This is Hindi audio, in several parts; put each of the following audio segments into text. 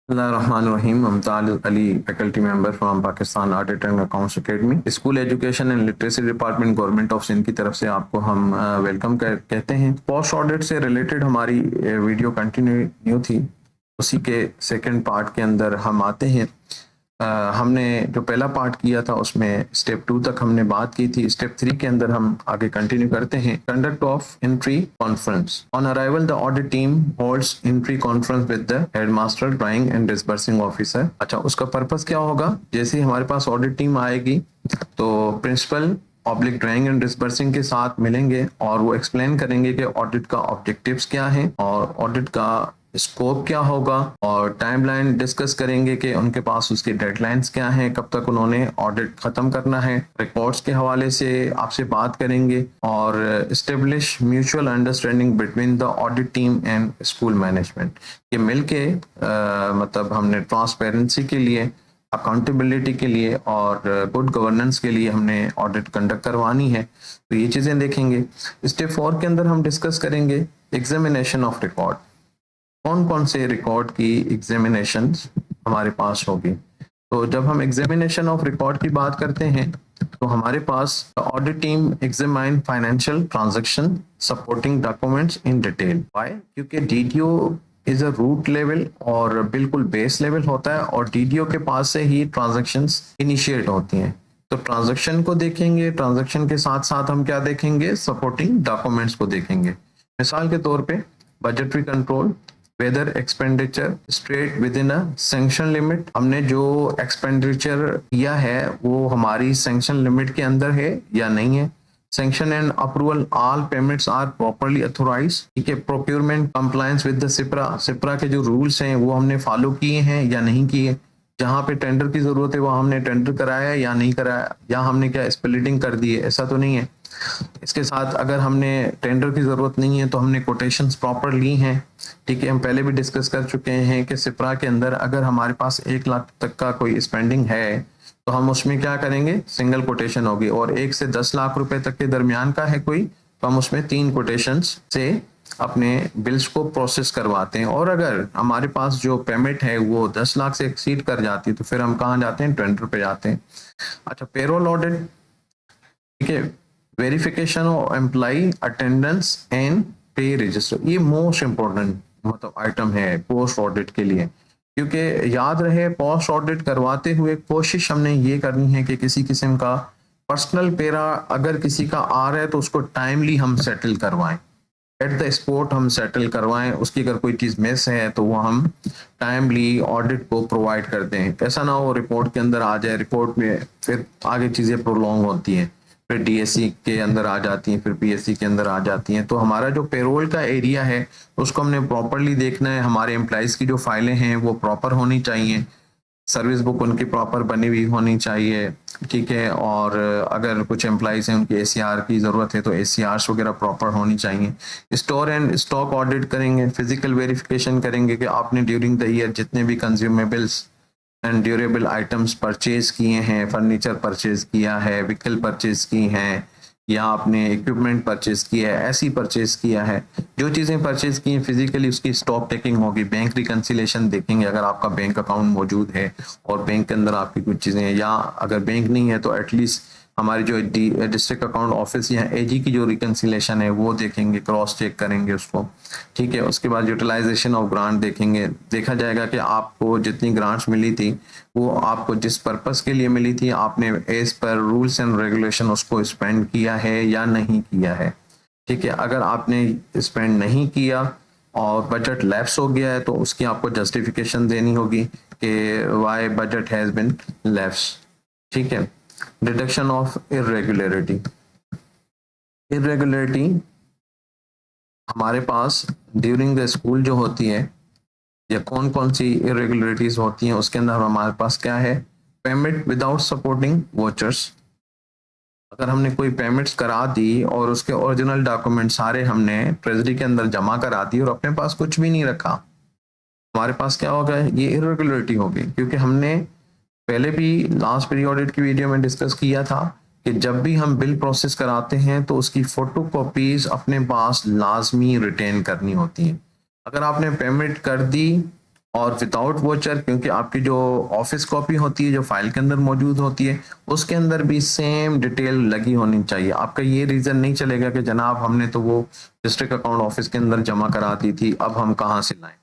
Bismillahirrahmanirrahim. I'm Talib Ali, faculty member from Pakistan Audit and Accounts Academy. School education and literacy department government of Sindh की तरफ से आपको हम वेलकम कहते हैं। पोस्ट ऑडिट से रिलेटेड हमारी वीडियो कंटिन्यू थी, उसी के सेकंड पार्ट के अंदर हम आते हैं। हमने जो पहला पार्ट किया था उसमें स्टेप 2 तक हमने बात की थी। स्टेप 3 के अंदर हम आगे कंटिन्यू करते हैं। Conduct of entry conference. On arrival the audit team holds entry conference with the headmaster, drawing and disbursing officer. अच्छा, उसका पर्पस क्या होगा? जैसे ही हमारे पास ऑडिट टीम आएगी तो principal oblique drawing and disbursing के साथ मिलेंगे और वो एक्सप्लेन करेंगे कि ऑडिट का ऑब्जेक्टिव्स क्या है और ऑडिट का स्कोप क्या होगा, और टाइमलाइन डिस्कस करेंगे कि उनके पास उसकी डेडलाइंस क्या हैं, कब तक उन्होंने ऑडिट खत्म करना है। रिकॉर्ड्स के हवाले से आपसे बात करेंगे और establish mutual understanding between the audit team and school management. ये मिलके मतलब हमने ट्रांसपेरेंसी के लिए, अकाउंटेबिलिटी के लिए और गुड गवर्नेंस के लिए हमने ऑडिट कंडक्ट करवानी है। तो ये चीज़ें देखेंगे। स्टेप 4 के अंदर हम डिस्कस करेंगे एग्जामिनेशन ऑफ रिकॉर्ड। कौन कौन से रिकॉर्ड की एग्जामिनेशन हमारे पास होगी। तो जब हम एग्जामिनेशन ऑफ रिकॉर्ड की बात करते हैं तो हमारे पास audit team examine financial transaction supporting documents in detail. Why? क्योंकि DDO is a root level और बिल्कुल बेस लेवल होता है और डीडीओ के पास से ही ट्रांजैक्शंस इनिशिएट होती हैं। तो ट्रांजैक्शन को देखेंगे, ट्रांजैक्शन के साथ साथ हम क्या देखेंगे? सपोर्टिंग डॉक्यूमेंट्स को देखेंगे। मिसाल के तौर पे budgetary control, whether expenditure straight within a sanction limit. हमने जो एक्सपेंडिचर किया है वो हमारी सैंक्शन लिमिट के अंदर है या नहीं है। Sanction and approval, all payments are properly authorise. ठीक है। Procurement compliance with the SPPRA, SPPRA के जो रूल्स हैं वो हमने फॉलो किए हैं या नहीं किए। जहाँ पे टेंडर की जरूरत है वहाँ हमने टेंडर कराया या नहीं कराया, या हमने क्या स्प्लिटिंग कर दी है, ऐसा तो नहीं है। इसके साथ अगर हमने टेंडर की जरूरत नहीं है तो हमने कोटेशंस प्रॉपर ली हैं। ठीक है। हम पहले भी डिस्कस कर चुके हैं कि सिप्रा के अंदर अगर हमारे पास 1 लाख तक का कोई स्पेंडिंग है तो हम उसमें क्या करेंगे? सिंगल कोटेशन होगी। और 1 से 10 लाख रुपए तक के दरमियान का है कोई तो हम उसमें 3 कोटेशंस से अपने बिल्स को प्रोसेस करवाते हैं। और अगर हमारे पास जो पेमेंट है वो 10 लाख से एक्सीड कर जाती है तो फिर हम कहाँ जाते हैं? टेंडर पे जाते हैं। अच्छा, पेरोल ऑडिट। ठीक है। Verification of employ attendance and pay register, ये मोस्ट इंपॉर्टेंट मतलब आइटम है पोस्ट ऑडिट के लिए। क्योंकि याद रहे, पोस्ट ऑडिट करवाते हुए कोशिश हमने ये करनी है कि किसी किस्म का पर्सनल पेरा अगर किसी का आ रहा है तो उसको टाइमली हम सेटल करवाएं, एट द स्पॉट हम सेटल करवाएं। उसकी अगर कोई चीज मिस है तो वो हम टाइमली ऑडिट को प्रोवाइड कर दें। ऐसा ना हो रिपोर्ट के अंदर आ जाए, रिपोर्ट में फिर आगे चीजें प्रोलॉन्ग होती हैं, फिर डीएससी के अंदर आ जाती हैं, फिर पीएससी के अंदर आ जाती हैं। तो हमारा जो पेरोल का एरिया है उसको हमने प्रॉपरली देखना है। हमारे एम्प्लॉइज की जो फाइलें हैं वो प्रॉपर होनी चाहिए, सर्विस बुक उनकी प्रॉपर बनी हुई होनी चाहिए। ठीक है। और अगर कुछ एम्प्लॉइज हैं उनकी एसीआर की ज़रूरत है तो एसीआर वगैरह प्रॉपर होनी चाहिए। स्टोर एंड स्टॉक ऑडिट करेंगे, फिजिकल वेरिफिकेशन करेंगे कि आपने ड्यूरिंग द ईयर जितने भी consumables and durable items purchase किए हैं, फर्नीचर परचेज किया है, व्हीकल परचेज की हैं, या आपने इक्विपमेंट परचेज किया है, ऐसी परचेज किया है। जो चीज़ें परचेज की हैं फिजिकली उसकी स्टॉक टेकिंग होगी। बैंक रिकंसिलेशन देखेंगे अगर आपका बैंक अकाउंट मौजूद है और बैंक के अंदर आपकी कुछ चीज़ें हैं, या अगर बैंक नहीं है तो एटलीस्ट हमारी जो डिस्ट्रिक्ट अकाउंट ऑफिस या एजी की जो रिकंसिलेशन है वो देखेंगे, क्रॉस चेक करेंगे उसको। ठीक है। उसके बाद यूटिलाइजेशन ऑफ ग्रांट देखेंगे, देखा जाएगा कि आपको जितनी ग्रांट्स मिली थी वो आपको जिस पर्पस के लिए मिली थी आपने एज पर रूल्स एंड रेगुलेशन उसको स्पेंड किया है या नहीं किया है। ठीक है। अगर आपने स्पेंड नहीं किया और बजट लैप्स हो गया है तो उसकी आपको जस्टिफिकेशन देनी होगी कि why budget has been lapse. ठीक है। Detection of irregularity. इरेगुलरिटी हमारे पास ड्यूरिंग द स्कूल जो होती है या कौन कौन सी इरेगुलरिटीज होती हैं उसके अंदर हमारे पास क्या है? Payment without supporting vouchers. अगर हमने कोई पेमेंट्स करा दी और उसके ओरिजिनल डॉक्यूमेंट सारे हमने ट्रेजरी के अंदर जमा करा दी और अपने पास कुछ भी नहीं रखा, हमारे पास क्या होगा? ये इरेगुलरिटी होगी। क्योंकि हमने पहले भी लास्ट पीरियड ऑडिट की वीडियो में डिस्कस किया था कि जब भी हम बिल प्रोसेस कराते हैं तो उसकी फोटो कॉपीज अपने पास लाजमी रिटेन करनी होती हैं। अगर आपने पेमेंट कर दी और विदाउट वोचर, क्योंकि आपकी जो ऑफिस कॉपी होती है जो फाइल के अंदर मौजूद होती है उसके अंदर भी सेम डिटेल लगी होनी चाहिए। आपका ये रीजन नहीं चलेगा कि जनाब हमने तो वो डिस्ट्रिक्ट अकाउंट ऑफिस के अंदर जमा करा दी थी, अब हम कहाँ से लाएं।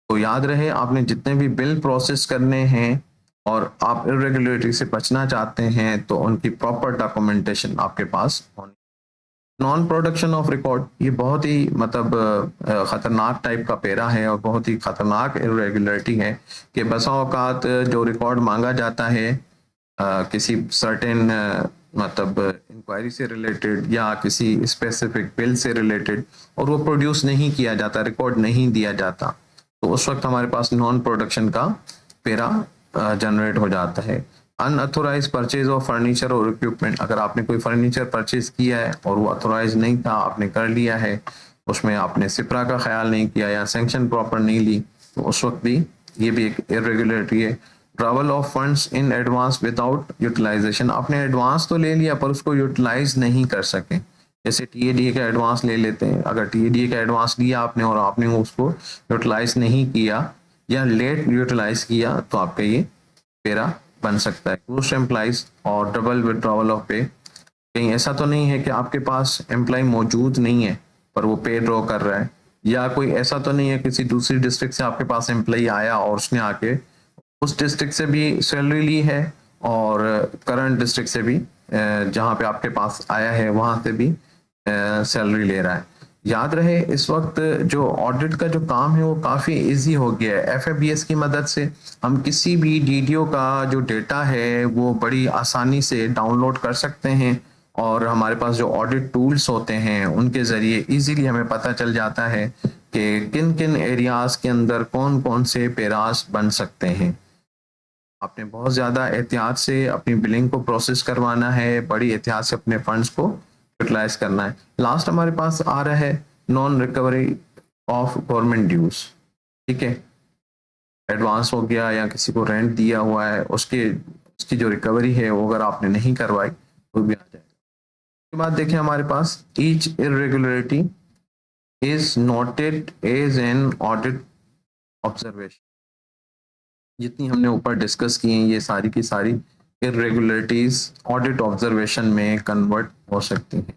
तो याद रहे, आपने जितने भी बिल प्रोसेस करने हैं और आप इरेगुलरिटी से बचना चाहते हैं तो उनकी प्रॉपर डॉक्यूमेंटेशन आपके पास होनी। नॉन प्रोडक्शन ऑफ रिकॉर्ड, ये बहुत ही मतलब खतरनाक टाइप का पेरा है और बहुत ही खतरनाक इरेगुलरिटी है कि बसा औकात जो रिकॉर्ड मांगा जाता है किसी सर्टेन मतलब इंक्वायरी से रिलेटेड या किसी स्पेसिफिक बिल से रिलेटेड, और वो प्रोड्यूस नहीं किया जाता, रिकॉर्ड नहीं दिया जाता, तो उस वक्त हमारे पास नॉन प्रोडक्शन का पेरा जनरेट हो जाता है। अनऑथोराइज परचेज ऑफ फर्नीचर और इक्विपमेंट, अगर आपने कोई फर्नीचर परचेज किया है और वो अथोराइज नहीं था, आपने कर लिया है, उसमें आपने सिपरा का ख्याल नहीं किया या सैंक्शन प्रॉपर नहीं ली, तो उस वक्त भी ये भी एक इरेगुलरिटी है। Travel of funds in advance without utilisation, आपने एडवांस तो ले लिया पर उसको यूटिलाइज नहीं कर सके। जैसे टीएडीए का एडवांस ले लेते हैं, अगर टीएडीए का एडवांस लिया आपने और आपने उसको यूटिलाइज नहीं किया या लेट यूटिलाइज किया तो आपका ये पेरा बन सकता है। क्रूज एम्प्लॉइज और डबल विड्रॉवल ऑफ पे, कहीं ऐसा तो नहीं है कि आपके पास एम्प्लॉय मौजूद नहीं है पर वो पे ड्रॉ कर रहा है, या कोई ऐसा तो नहीं है किसी दूसरी डिस्ट्रिक्ट से आपके पास एम्प्लॉय आया और उसने आके उस डिस्ट्रिक्ट से भी सैलरी ली है और करंट डिस्ट्रिक्ट से भी जहाँ पे आपके पास आया है वहां से भी सैलरी ले रहा है। याद रहे, इस वक्त जो ऑडिट का जो काम है वो काफ़ी इजी हो गया है। एफएबीएस की मदद से हम किसी भी डीडीओ का जो डेटा है वो बड़ी आसानी से डाउनलोड कर सकते हैं और हमारे पास जो ऑडिट टूल्स होते हैं उनके ज़रिए इजीली हमें पता चल जाता है कि किन किन एरियाज के अंदर कौन कौन से पेरास बन सकते हैं। आपने बहुत ज़्यादा एहतियात से अपनी बिलिंग को प्रोसेस करवाना है, बड़ी एहतियात से अपने फंड्स को यूटिलाइज करना है। लास्ट हमारे पास आ रहा है non recovery of government dues. ठीक है, एडवांस हो गया या किसी को रेंट दिया हुआ है उसकी जो रिकवरी है वो अगर आपने नहीं करवाई तो भी आ जाएगा। उसके बाद देखें हमारे पास each irregularity is noted as an audit observation. जितनी हमने ऊपर डिस्कस की हैं ये सारी की सारी इरेगुलरिटीज ऑडिट ऑब्जर्वेशन में कन्वर्ट हो सकती हैं।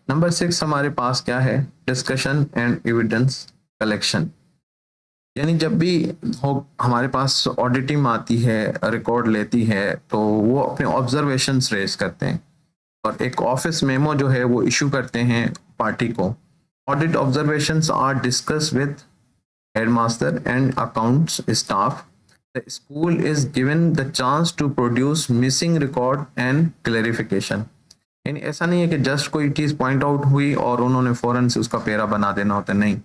नंबर 6 हमारे पास क्या है, डिस्कशन एंड एविडेंस कलेक्शन। यानी जब भी हो हमारे पास ऑडिट टीम आती है, रिकॉर्ड लेती है, तो वो अपने ऑब्जर्वेशंस रेज करते हैं और एक ऑफिस मेमो जो है वो इशू करते हैं पार्टी को। Audit observations are discuss with headmaster and accounts staff. The school is given the chance to produce missing record and clarification। यानी ऐसा नहीं है कि जस्ट कोई चीज पॉइंट आउट हुई और उन्होंने फौरन से उसका पेरा बना देना होता, नहीं।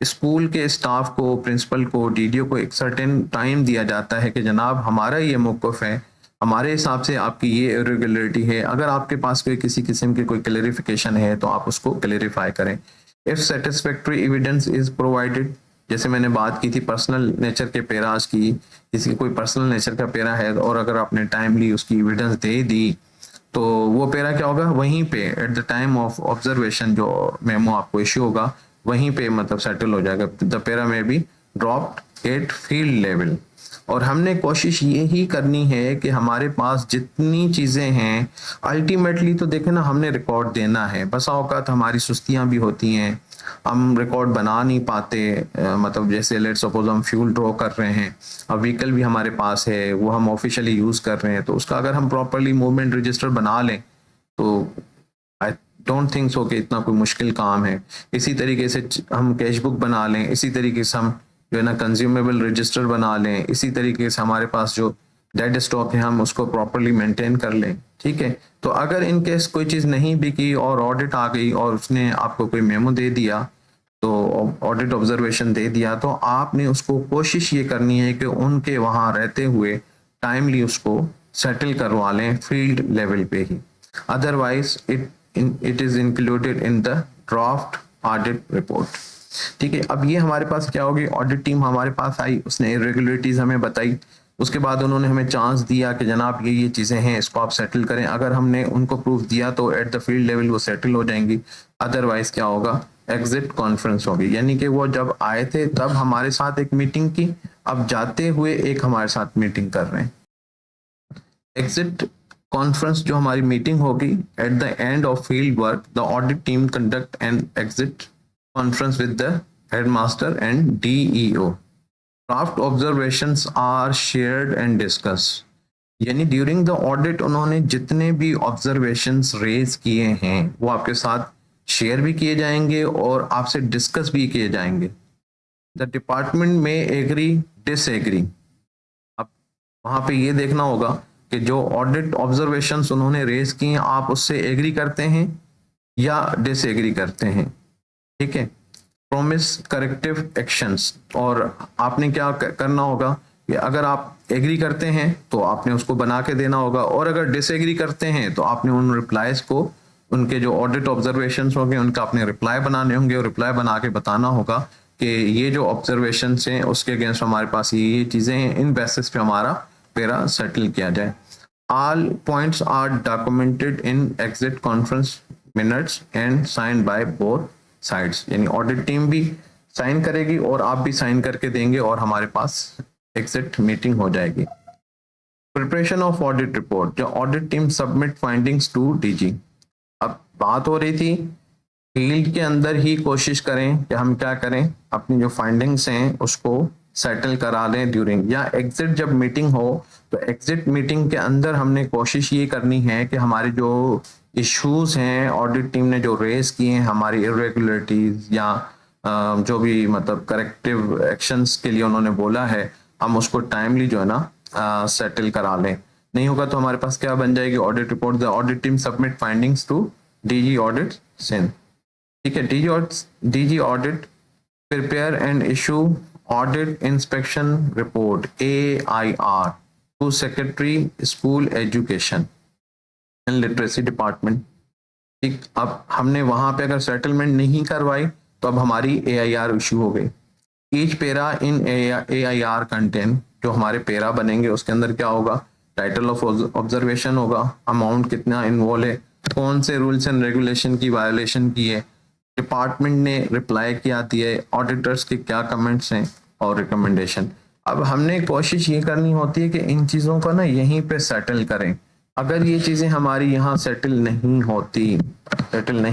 स्कूल के स्टाफ को, प्रिंसिपल को, डीडीओ को एक सर्टेन टाइम दिया जाता है कि जनाब हमारा ये मौक़िफ़ है, हमारे हिसाब से आपकी ये इरेगुलरिटी है, अगर आपके पास कोई किसी किस्म की कोई क्लेरिफिकेशन है तो आप उसको क्लेरिफाई करें। If satisfactory evidence is provided, जैसे मैंने बात की थी पर्सनल नेचर के पेराज की, किसी कोई पर्सनल नेचर का पेरा है और अगर आपने टाइमली उसकी एविडेंस दे दी तो वो पेरा क्या होगा, वहीं पे at the time of observation जो मेमो आपको इश्यू होगा वहीं पे मतलब सेटल हो जाएगा। द पेरा में भी ड्रॉप्ड एट फील्ड लेवल। और हमने कोशिश ये ही करनी है कि हमारे पास जितनी चीज़ें हैं अल्टीमेटली तो देखें ना, हमने रिकॉर्ड देना है। बस औकात हमारी सुस्तियां भी होती हैं, हम रिकॉर्ड बना नहीं पाते। मतलब जैसे लेट्स सपोज हम फ्यूल ड्रॉ कर रहे हैं, अब व्हीकल भी हमारे पास है, वो हम ऑफिशियली यूज़ कर रहे हैं, तो उसका अगर हम प्रॉपरली मूवमेंट रजिस्टर बना लें तो आई डोंट थिंक सो कि इतना कोई मुश्किल काम है। इसी तरीके से हम कैश बुक बना लें, इसी तरीके से हम जो है ना कंज्यूमेबल रजिस्टर बना लें, इसी तरीके से हमारे पास जो डेड स्टॉक है हम उसको प्रॉपरली मेंटेन कर लें। ठीक है, तो अगर इन केस कोई चीज़ नहीं बिकी और ऑडिट आ गई और उसने आपको कोई मेमो दे दिया, तो ऑडिट ऑब्जर्वेशन दे दिया, तो आपने उसको कोशिश ये करनी है कि उनके वहाँ रहते हुए टाइमली उसको सेटल करवा लें फील्ड लेवल पे ही। Otherwise it is included in the draft audit report. ठीक है, अब ये हमारे पास क्या होगी, ऑडिट टीम हमारे पास आई, उसने इरेगुलरिटीज हमें बताई, उसके बाद उन्होंने हमें चांस दिया कि जनाब ये चीज़ें हैं, इसको आप सेटल करें। अगर हमने उनको प्रूफ दिया तो एट द फील्ड लेवल वो सेटल हो जाएंगी, अदरवाइज क्या होगा, एग्जिट कॉन्फ्रेंस होगी। यानी कि वो जब आए थे तब हमारे साथ एक मीटिंग की, अब जाते हुए एक हमारे साथ मीटिंग कर रहे हैं। एग्जिट कॉन्फ्रेंस जो हमारी मीटिंग होगी, at the end of field work the audit team conduct an exit conference with the headmaster and DEO. Draft observations are shared and discuss. यानी ड्यूरिंग द ऑडिट उन्होंने जितने भी ऑब्जर्वेशंस रेज किए हैं वो आपके साथ शेयर भी किए जाएंगे और आपसे डिस्कस भी किए जाएंगे। द डिपार्टमेंट में एग्री डिसएग्री। अब वहां पे ये देखना होगा कि जो ऑडिट ऑब्जर्वेशंस उन्होंने रेज किए हैं आप उससे एग्री करते हैं या डिसएग्री करते हैं। ठीक है। प्रॉमिस करेक्टिव एक्शंस, और आपने क्या करना होगा कि अगर आप एग्री करते हैं तो आपने उसको बना के देना होगा, और अगर डिसएग्री करते हैं तो आपने उन रिप्लाईज को, उनके जो ऑडिट ऑब्जर्वेशंस होंगे उनका आपने रिप्लाई बनाने होंगे और रिप्लाई बना के बताना होगा कि ये जो ऑब्जर्वेशंस हैं उसके अगेंस्ट हमारे पास ये चीजें हैं, इन बेसिस पे हमारा पेरा सेटल किया जाए। All points are documented in exit conference minutes and sign by both sides. यानी ऑडिट टीम भी साइन करेगी और आप भी साइन करके देंगे और हमारे पास एग्जिट मीटिंग हो जाएगी। प्रिपरेशन ऑफ ऑडिट रिपोर्ट, जो audit team submit findings to DG. अब बात हो रही थी फील्ड के अंदर ही कोशिश करें कि हम क्या करें, अपनी जो फाइंडिंग्स हैं उसको सेटल करा लें ड्यूरिंग, या एग्जिट जब मीटिंग हो तो एग्जिट मीटिंग के अंदर हमने कोशिश ये करनी है कि हमारे जो इश्यूज हैं ऑडिट टीम ने जो रेज किए हैं, हमारी इरेगुलरिटीज या जो भी मतलब करेक्टिव एक्शंस के लिए उन्होंने बोला है, हम उसको टाइमली जो है ना सेटल करा लें। नहीं होगा तो हमारे पास क्या बन जाएगी, audit report. The audit team submit findings to DG audit Sindh. ठीक है। DG audit prepare and issue audit inspection report AIR to secretary school education and literacy department. ठीक। अब हमने वहां पे अगर सेटलमेंट नहीं करवाई तो अब हमारी AIR इशू हो गई। ईच पेरा इन AIR कंटेंट, जो हमारे पेरा बनेंगे उसके अंदर क्या होगा, टाइटल ऑफ ऑब्जर्वेशन होगा, अमाउंट कितना इन्वॉल्व है, कौन से रूल्स एंड रेगुलेशन की वायोलेशन की है, डिपार्टमेंट ने रिप्लाई क्या दिया है, ऑडिटर्स के क्या कमेंट्स हैं और रिकमेंडेशन। अब हमने कोशिश ये करनी होती है कि इन चीज़ों को ना यहीं पे सेटल करें। अगर ये चीज़ें हमारी यहाँ सेटल नहीं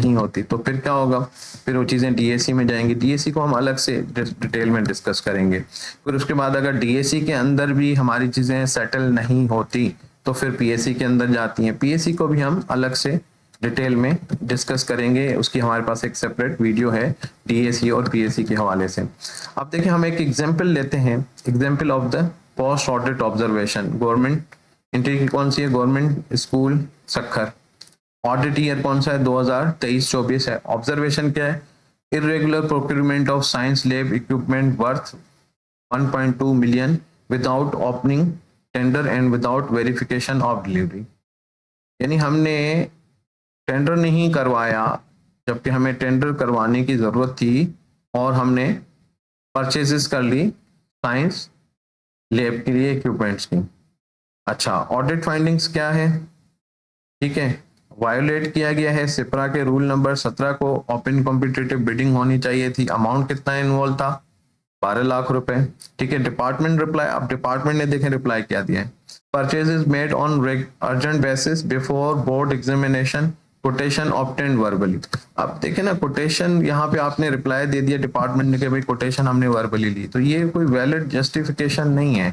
होती तो फिर क्या होगा, फिर वो चीज़ें DAC में जाएंगी। DAC को हम अलग से डिटेल में डिस्कस करेंगे। फिर उसके बाद अगर DAC के अंदर भी हमारी चीज़ें सेटल नहीं होती तो फिर PAC के अंदर जाती हैं। PAC को भी हम अलग से डिटेल में डिस्कस करेंगे, उसकी हमारे पास एक सेपरेट वीडियो है DAC और PAC के हवाले से। अब देखिए हम एक एग्जाम्पल लेते हैं, example of the post audit observation. Government entry की कौन सी है, government school Sukkur. Audit year कौन सा है, 2023-24 है। ऑब्जर्वेशन क्या है, irregular procurement of science lab equipment worth 1.2 million without opening tender and without verification of delivery. यानी हमने टेंडर नहीं करवाया जबकि हमें टेंडर करवाने की जरूरत थी और हमने परचेजेस कर ली साइंस लैब के लिए इक्विपमेंट्स की। अच्छा, ऑडिट फाइंडिंग्स क्या है, ठीक है, वायोलेट किया गया है सिप्रा के रूल नंबर 17 को, ओपन कॉम्पिटिटिव बिडिंग होनी चाहिए थी। अमाउंट कितना इन्वॉल्व था, 12 लाख रुपए। ठीक है। डिपार्टमेंट रिप्लाई, अब डिपार्टमेंट ने देखें रिप्लाई क्या दिया है, purchases made on urgent basis before board examination, quotation obtained verbally. अब देखें ना, कोटेशन यहाँ पे आपने रिप्लाई दे दिया डिपार्टमेंट ने कि भाई कोटेशन हमने वर्बली ली, तो ये कोई वैलिड जस्टिफिकेशन नहीं है।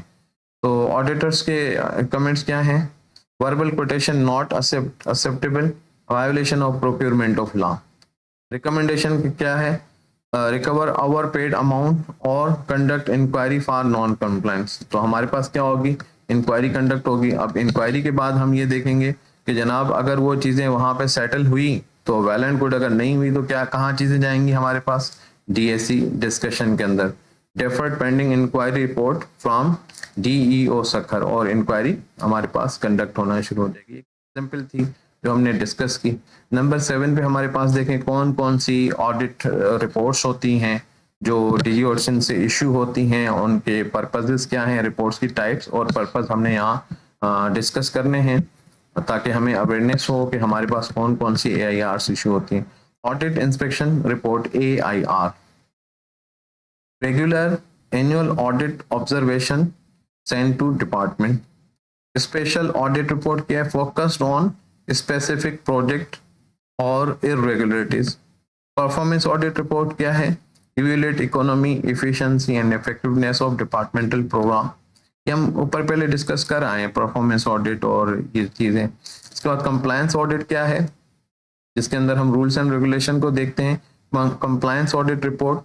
तो ऑडिटर्स के कमेंट्स क्या हैं, verbal quotation not acceptable, violation of procurement of law. Recommendation क्या है, रिकवर ओवर पेड अमाउंट और conduct inquiry for non compliance. तो हमारे पास क्या होगी, इंक्वायरी कंडक्ट होगी। अब इंक्वायरी के बाद हम ये देखेंगे कि जनाब अगर वो चीज़ें वहाँ पे सेटल हुई तो वेल एंड गुड, अगर नहीं हुई तो क्या कहाँ चीज़ें जाएंगी हमारे पास, DAC डिस्कशन के अंदर। Deferred pending inquiry report from DEO Sukkur, और इंक्वायरी हमारे पास कंडक्ट होना शुरू हो जाएगी। एग्जाम्पल थी जो हमने डिस्कस की। नंबर 7 पे हमारे पास देखें कौन कौन सी ऑडिट रिपोर्ट्स होती हैं जो डीजी और सिंध से इशू होती हैं उनके पर्पसेस क्या हैं, रिपोर्ट्स की टाइप्स और पर्पस हमने यहाँ डिस्कस करने हैं ताकि हमें अवेयरनेस हो कि हमारे पास कौन कौन सी AIRs इशू होती हैं। Audit inspection report AIR, regular annual audit observation send to department. Special audit report क्या है, फोकस्ड ऑन स्पेसिफिक प्रोजेक्ट और इरेगुलरिटीज। परफॉर्मेंस ऑडिट रिपोर्ट क्या है, evaluate economy, efficiency and effectiveness of departmental program. ये हम ऊपर पहले डिस्कस कर आए हैं, परफॉर्मेंस ऑडिट और ये चीजें। इसके बाद कंप्लायंस ऑडिट क्या है, जिसके अंदर हम रूल्स एंड रेगुलेशन को देखते हैं। कंप्लायंस ऑडिट रिपोर्ट,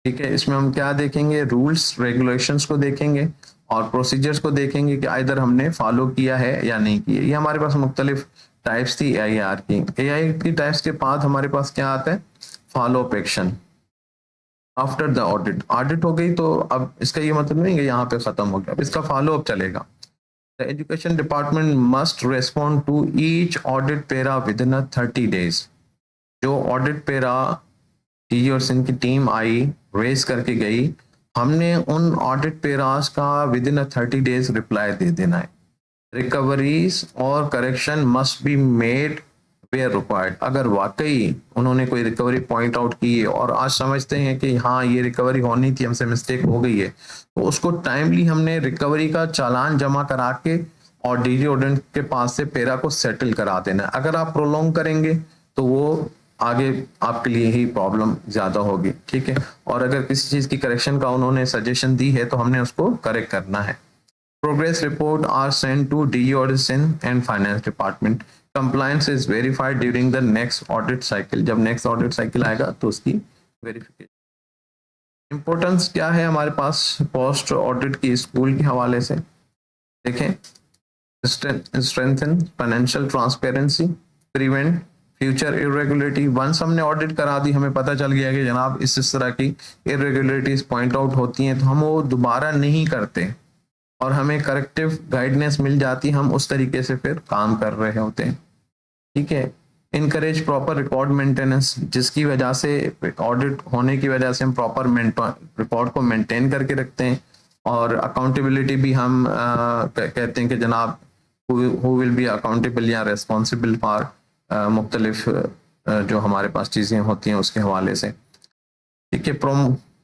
ठीक है, इसमें हम क्या देखेंगे, रूल्स रेगुलेशंस को देखेंगे और प्रोसीजर्स को देखेंगे कि आइदर हमने फॉलो किया है या नहीं किया। ये हमारे पास मुख्तलिफ टाइप्स थी AIR की। AIR की टाइप्स के बाद हमारे पास क्या आता है, follow up action after the audit. Audit हो गई तो अब इसका ये मतलब नहीं कि यहाँ पे खत्म हो गया, अब इसका फॉलो अप चलेगा। The education department must respond to each audit para within 30 days। जो ऑडिट पेरा डीजी और सिंध की टीम आई, रेस करके गई, हमने उन ऑडिट पेरास का विद इन 30 days रिप्लाई दे देना है। रिकवरीज और correction must be made where required. अगर वाकई उन्होंने कोई रिकवरी पॉइंट आउट की है और आज समझते हैं कि हाँ ये रिकवरी होनी थी, हमसे मिस्टेक हो गई है, तो उसको टाइमली हमने रिकवरी का चालान जमा करा के और डीजी ऑडिट के पास से पेरा को सेटल करा देना। अगर आप प्रोलॉन्ग करेंगे तो वो आगे आपके लिए ही प्रॉब्लम ज्यादा होगी, ठीक है। और अगर किसी चीज की करेक्शन का उन्होंने सजेशन दी है तो हमने उसको करेक्ट करना है। Progress report are sent to DE Audit Sindh and Finance Department. Compliance is verified during the next audit cycle. जब next audit cycle आएगा तो उसकी verification। Importance क्या है हमारे पास पोस्ट ऑडिट की स्कूल के हवाले से, देखें। Strengthen financial transparency, prevent future irregularity. Once हमने ऑडिट करा दी, हमें पता चल गया कि जनाब इस तरह की इरेगुलरिटीज पॉइंट आउट होती हैं, तो हम वो दोबारा नहीं करते और हमें करेक्टिव गाइडेंस मिल जाती, हम उस तरीके से फिर काम कर रहे होते हैं, ठीक है। इनकरेज प्रॉपर रिकॉर्ड मेंटेनेंस, जिसकी वजह से ऑडिट होने की वजह से हम प्रॉपर रिकॉर्ड को मेंटेन करके रखते हैं। और अकाउंटेबिलिटी भी हम कहते हैं कि जनाब हु विल बी अकाउंटेबल या रेस्पॉन्सिबल फॉर मुख्तलिफ जो हमारे पास चीज़ें होती हैं उसके हवाले से, ठीक है।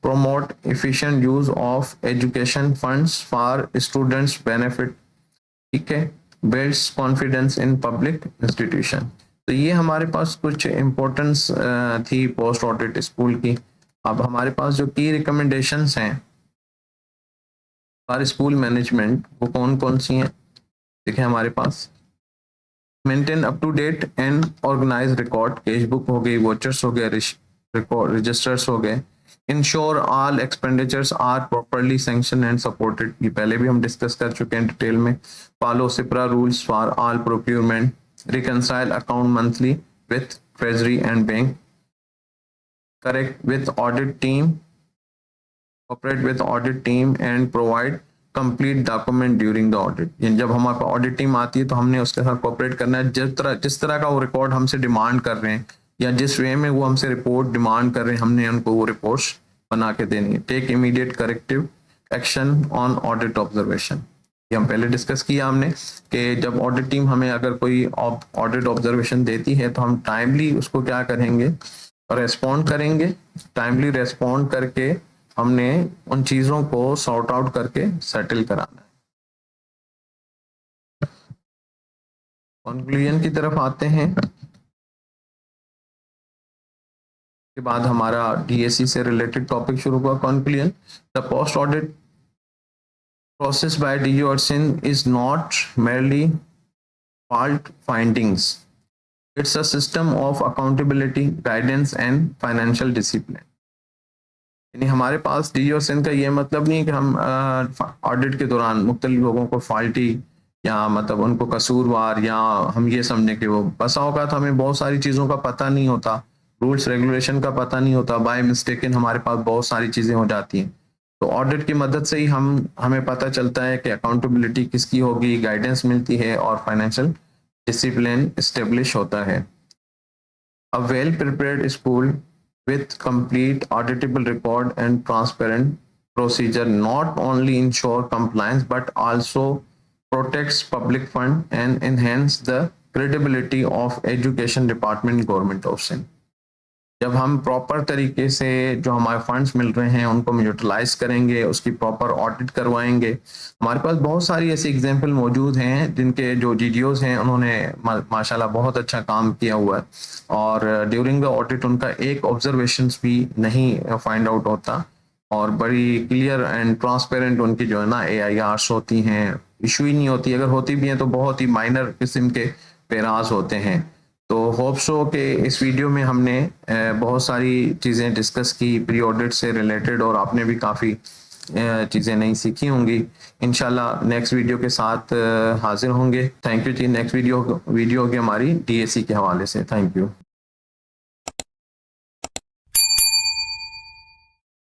promote efficient use of education funds for students benefit, ठीक है। builds confidence in public institution। तो ये हमारे पास कुछ इम्पोर्टेंस थी पोस्ट ऑडिट स्कूल की। अब हमारे पास जो की रिकमेंडेशंस हैं फॉर स्कूल मैनेजमेंट वो कौन कौन सी हैं, देखिए हमारे पास maintain up to date and organise record, cash book हो गई, वोचर्स हो गए, रिकॉर्ड रजिस्टर्स हो गए। Ensure all expenditures are properly sanction and supported, ये पहले भी हम डिस्कस कर चुके हैं डिटेल में। Follow Shipra rules for all procurement, reconcile account monthly with treasury and bank, correct with audit team, cooperate with audit team and provide complete document during the audit। यानी जब हमारे पास ऑडिट टीम आती है तो हमने उसके साथ कोऑपरेट करना है, जिस तरह का वो रिकॉर्ड हमसे डिमांड कर रहे हैं या जिस वे में वो हमसे रिपोर्ट डिमांड कर रहे हैं, हमने उनको वो रिपोर्ट्स बना के देनी है। Take immediate corrective action on audit observation, ये हम पहले डिस्कस किया हमने कि जब ऑडिट टीम हमें अगर कोई ऑडिट ऑब्जर्वेशन देती है तो हम टाइमली उसको क्या करेंगे, रेस्पॉन्ड करेंगे। टाइमली रेस्पॉन्ड करके हमने उन चीजों को सॉर्ट आउट करके सेटल कराना है। कंक्लूजन की तरफ आते हैं, के बाद हमारा DAC से रिलेटेड टॉपिक शुरू हुआ। Conclusion, the post audit process by DG और Sindh is not merely fault findings, it's a system of accountability, guidance and financial discipline। यानी हमारे पास DG और सिंध का ये मतलब नहीं है कि हम ऑडिट के दौरान मुख्तलिफ लोगों को फॉल्टी या मतलब उनको कसूरवार या हम ये समझने कि वो बसा होगा, तो हमें बहुत सारी चीज़ों का पता नहीं होता, रूल्स रेगुलेशन का पता नहीं होता, बाय मिस्टेकन हमारे पास बहुत सारी चीज़ें हो जाती हैं। तो ऑडिट की मदद से ही हमें पता चलता है कि अकाउंटेबिलिटी किसकी होगी, गाइडेंस मिलती है और फाइनेंशियल डिसिप्लिन इस्टेब्लिश होता है। A well prepared school with complete auditable record and transparent procedure not only ensure compliance but also protects public fund and enhance the credibility of education department government of Sindh. जब हम प्रॉपर तरीके से जो हमारे फंड्स मिल रहे हैं उनको यूटिलाइज करेंगे, उसकी प्रॉपर ऑडिट करवाएंगे। हमारे पास बहुत सारी ऐसी एग्जांपल मौजूद हैं जिनके जो जीडीओज हैं उन्होंने माशाल्लाह बहुत अच्छा काम किया हुआ है और ड्यूरिंग द ऑडिट उनका एक ऑब्जर्वेशंस भी नहीं फाइंड आउट होता और बड़ी क्लियर एंड ट्रांसपेरेंट उनकी जो है ना AIRs होती हैं, इशू ही नहीं होती, अगर होती भी हैं तो बहुत ही माइनर किस्म के पेराज होते हैं। तो होप सो कि इस वीडियो में हमने बहुत सारी चीज़ें डिस्कस की प्री ऑडिट से रिलेटेड और आपने भी काफ़ी चीज़ें नई सीखी होंगी। इंशाल्लाह नेक्स्ट वीडियो के साथ हाजिर होंगे। थैंक यू जी। नेक्स्ट वीडियो होगी हमारी DAC के हवाले से। Thank you.